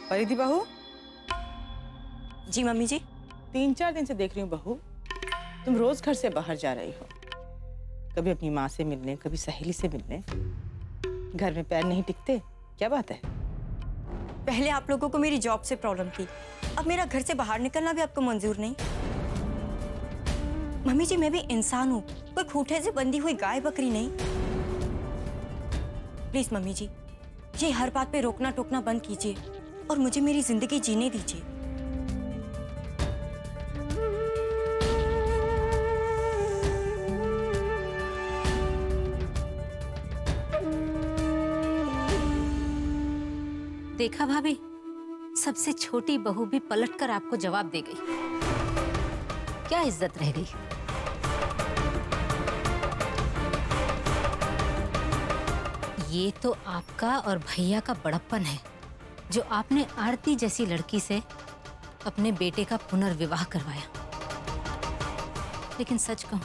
परिधि बहू। जी मम्मी जी। 3-4 दिन से देख रही हूँ बहू, तुम रोज घर से बाहर जा रही हो, कभी अपनी माँ से मिलने, कभी सहेली से मिलने। घर में पैर नहीं टिकते, क्या बात है? पहले आप लोगों को मेरी जॉब से प्रॉब्लम थी, अब मेरा घर से बाहर निकलना भी आपको मंजूर नहीं। मम्मी जी मैं भी इंसान हूँ, कोई खूंटे से बंधी हुई गाय बकरी नहीं। प्लीज मम्मी जी, ये हर बात पे रोकना टोकना बंद कीजिए और मुझे मेरी जिंदगी जीने दीजिए। देखा भाभी, सबसे छोटी बहू भी पलटकर आपको जवाब दे गई। क्या इज्जत रह गई? ये तो आपका और भैया का बड़प्पन है जो आपने आरती जैसी लड़की से अपने बेटे का पुनर्विवाह करवाया। लेकिन सच कहूं,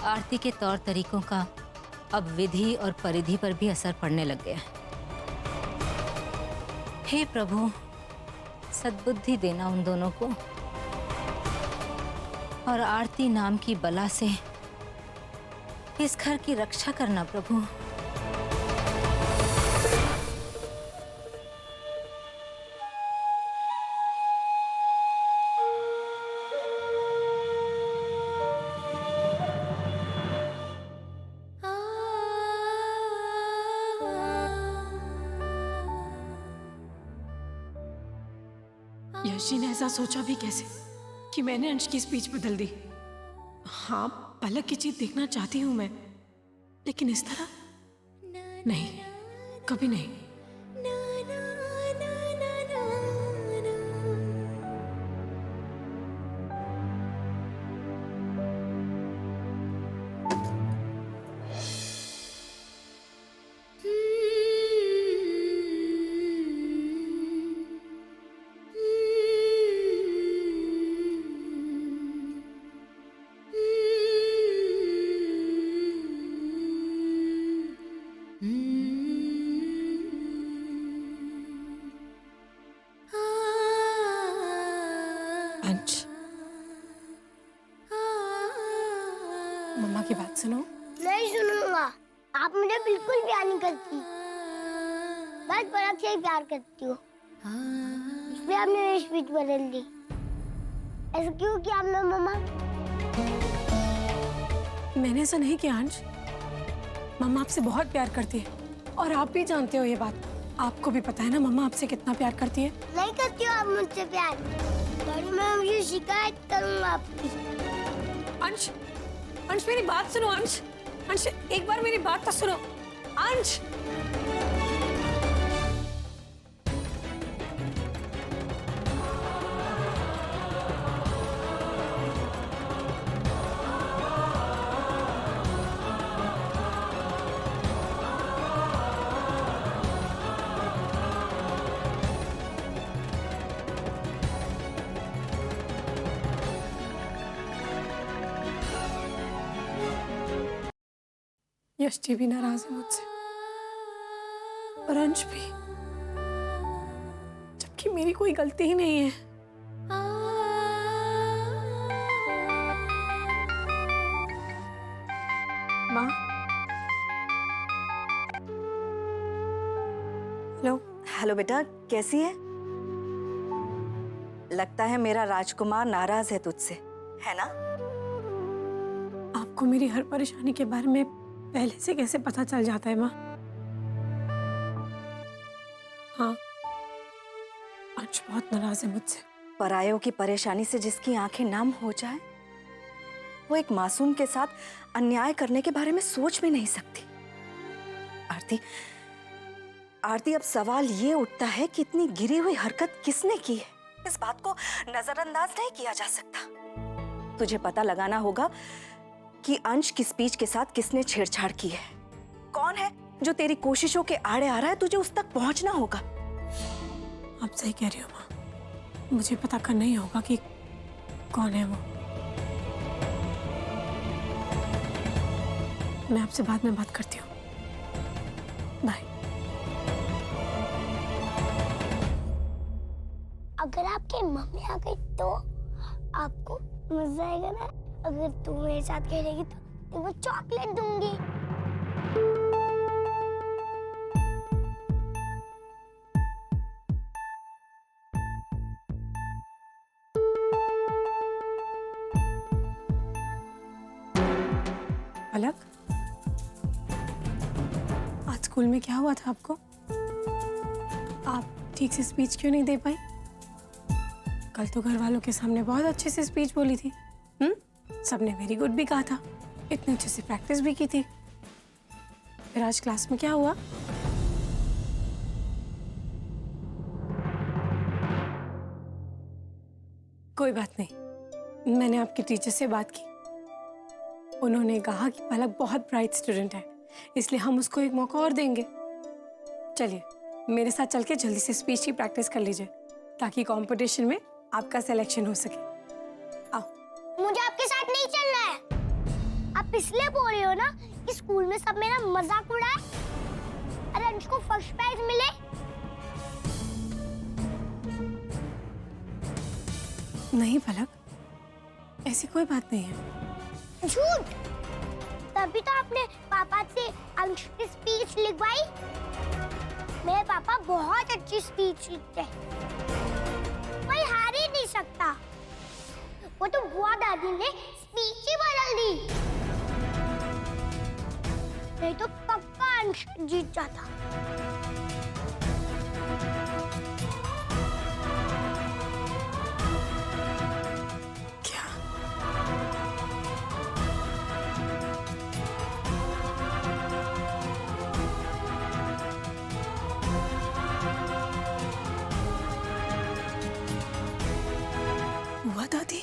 आरती के तौर तरीकों का अब विधि और परिधि पर भी असर पड़ने लग गया है। हे प्रभु, सद्बुद्धि देना उन दोनों को और आरती नाम की बला से इस घर की रक्षा करना प्रभु। यश जी ने ऐसा सोचा भी कैसे कि मैंने अंश की स्पीच बदल दी। हाँ, पलक की चीज देखना चाहती हूं मैं, लेकिन इस तरह नहीं, कभी नहीं। अंश, मम्मा की बात सुनो। नहीं सुनूंगा, आप मुझे बिल्कुल प्यार नहीं करती, बस पलक से ही प्यार करती हो। इसलिए आपने मेरी स्पीच बदल दी। ऐसा क्यों किया आपने मम्मा? मैंने ऐसा नहीं किया अंश, मम्मा आपसे बहुत प्यार करती है और आप भी जानते हो ये बात। आपको भी पता है ना मम्मा आपसे कितना प्यार करती है। नहीं करती हो आप मुझसे प्यार, डैडी मैं मुझे शिकायत करूंगा आपकी। अंश, अंश मेरी बात सुनो। अंश, अंश एक बार मेरी बात तो सुनो। अंश, यश जी भी नाराज है मुझसे और अंश भी, जबकि मेरी कोई गलती ही नहीं है। माँ, हेलो। हेलो बेटा, कैसी है? लगता है मेरा राजकुमार नाराज है तुझसे, है ना? आपको मेरी हर परेशानी के बारे में पहले से कैसे पता चल जाता है माँ? हाँ, अंश बहुत नाराज है मुझसे। परायों की परेशानी से जिसकी आंखें नम हो जाए, वो एक मासूम के साथ अन्याय करने के बारे में सोच भी नहीं सकती। आरती, आरती, अब सवाल ये उठता है कि इतनी गिरी हुई हरकत किसने की है? इस बात को नजरअंदाज नहीं किया जा सकता। तुझे पता लगाना होगा कि अंश की स्पीच के साथ किसने छेड़छाड़ की है। कौन है जो तेरी कोशिशों के आड़े आ रहा है? तुझे उस तक पहुंचना होगा। आप सही कह रही हो माँ, मुझे पता करना ही होगा कि कौन है वो। मैं आपसे बाद में बात करती हूँ। बाय। अगर आपके मम्मी आ गई तो आपको मजा आएगा ना। अगर तू मेरे साथ खेलेगी तो तुमको चॉकलेट दूंगी। पलक, आज स्कूल में क्या हुआ था आपको? आप ठीक से स्पीच क्यों नहीं दे पाई? कल तो घर वालों के सामने बहुत अच्छे से स्पीच बोली थी। सबने वेरी गुड भी कहा था, इतने अच्छे से प्रैक्टिस भी की थी। फिर आज क्लास में क्या हुआ? कोई बात नहीं, मैंने आपके टीचर से बात की। उन्होंने कहा कि पलक बहुत ब्राइट स्टूडेंट है, इसलिए हम उसको एक मौका और देंगे। चलिए मेरे साथ चल के जल्दी से स्पीच की प्रैक्टिस कर लीजिए, ताकि कंपटीशन में आपका सिलेक्शन हो सके। आओ। मुझे आपके साथ नहीं चलना है। आप इसलिए बोल रहे हो ना कि स्कूल में सब मेरा मजाक उड़ाए। अरे अंश को फर्स्ट प्राइज मिले। नहीं पलक, ऐसी कोई बात नहीं है। झूठ। तभी तो आपने पापा से अंश की स्पीच लिखवाई। मेरे पापा बहुत अच्छी स्पीच लिखते हैं, कोई हार ही नहीं सकता। वो तो बुआ दादी ने स्पीच ही बदल दी, नहीं तो पक्का अंश जीत जाता। बुआ दादी,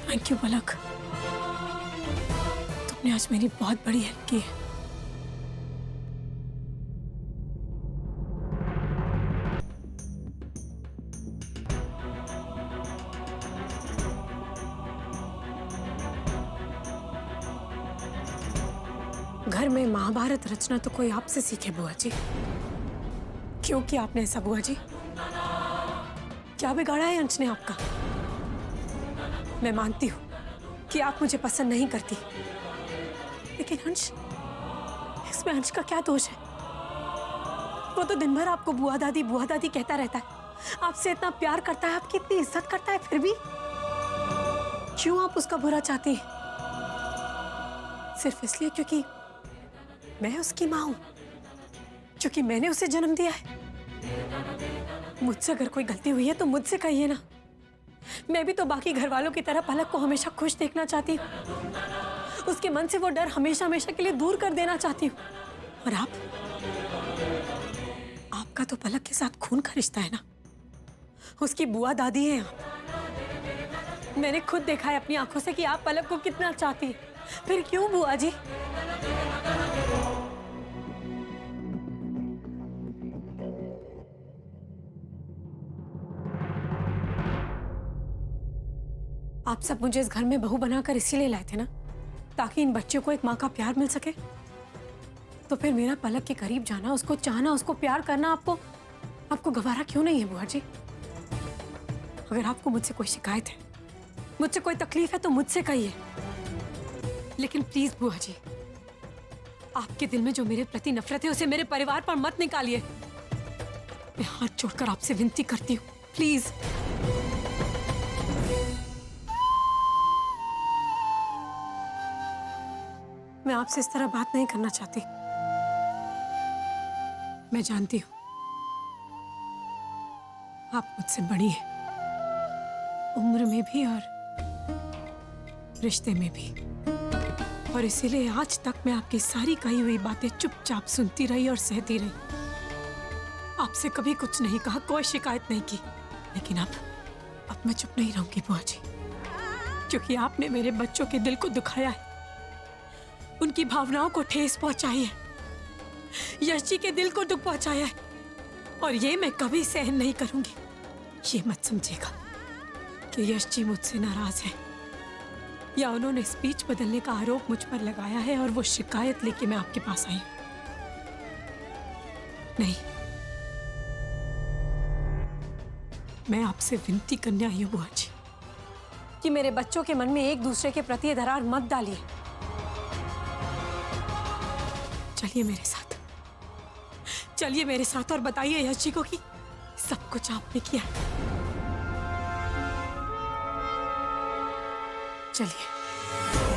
थैंक यू पलक, तुमने आज मेरी बहुत बड़ी हेल्प की है। घर में महाभारत रचना तो कोई आपसे सीखे बुआ जी। क्यों किया आपने ऐसा बुआ जी? क्या बिगाड़ा है अंश ने आपका? मैं मानती हूँ कि आप मुझे पसंद नहीं करती, लेकिन अंश, इसमें अंश का क्या दोष है? वो तो दिन भर आपको बुआ दादी कहता रहता है, आपसे इतना प्यार करता है, आपकी इतनी इज्जत करता है, फिर भी क्यों आप उसका बुरा चाहती हैं? सिर्फ इसलिए क्योंकि मैं उसकी माँ हूं, क्योंकि मैंने उसे जन्म दिया है। मुझसे अगर कोई गलती हुई है तो मुझसे कहिए ना। मैं भी तो बाकी घर वालों की तरह पलक को हमेशा खुश देखना चाहती हूँ। उसके मन से वो डर हमेशा हमेशा के लिए दूर कर देना चाहती हूँ। और आपका तो पलक के साथ खून का रिश्ता है ना, उसकी बुआ दादी है आप। मैंने खुद देखा है अपनी आंखों से कि आप पलक को कितना चाहती हैं। फिर क्यों बुआ जी? आप सब मुझे इस घर में बहू बनाकर इसीलिए लाए थे ना, ताकि इन बच्चों को एक माँ का प्यार मिल सके। तो फिर मेरा पलक के करीब जाना, उसको चाहना, उसको प्यार करना आपको गवारा क्यों नहीं है बुआ जी? अगर आपको मुझसे कोई शिकायत है, मुझसे कोई तकलीफ है तो मुझसे कहिए, लेकिन प्लीज बुआ जी, आपके दिल में जो मेरे प्रति नफरत है उसे मेरे परिवार पर मत निकालिए। मैं हाथ जोड़कर आपसे विनती करती हूँ, प्लीज। मैं आपसे इस तरह बात नहीं करना चाहती। मैं जानती हूं आप मुझसे बड़ी हैं, उम्र में भी और रिश्ते में भी, और इसीलिए आज तक मैं आपकी सारी कही हुई बातें चुपचाप सुनती रही और सहती रही। आपसे कभी कुछ नहीं कहा, कोई शिकायत नहीं की। लेकिन अब मैं चुप नहीं रहूंगी बुआ जी, क्योंकि आपने मेरे बच्चों के दिल को दुखाया है, उनकी भावनाओं को ठेस पहुंचाई है, यश जी के दिल को दुख पहुंचाया है, और ये मैं कभी सहन नहीं करूंगी। ये मत समझिएगा कि यश जी मुझसे नाराज हैं या उन्होंने स्पीच बदलने का आरोप मुझ पर लगाया है और वो शिकायत लेके मैं आपके पास आई हूं। नहीं, मैं आपसे विनती करने आई हूँ बुआ जी कि मेरे बच्चों के मन में एक दूसरे के प्रति दरार मत डालिए। चलिए मेरे साथ और बताइए यश जी को कि सब कुछ आपने किया है। चलिए।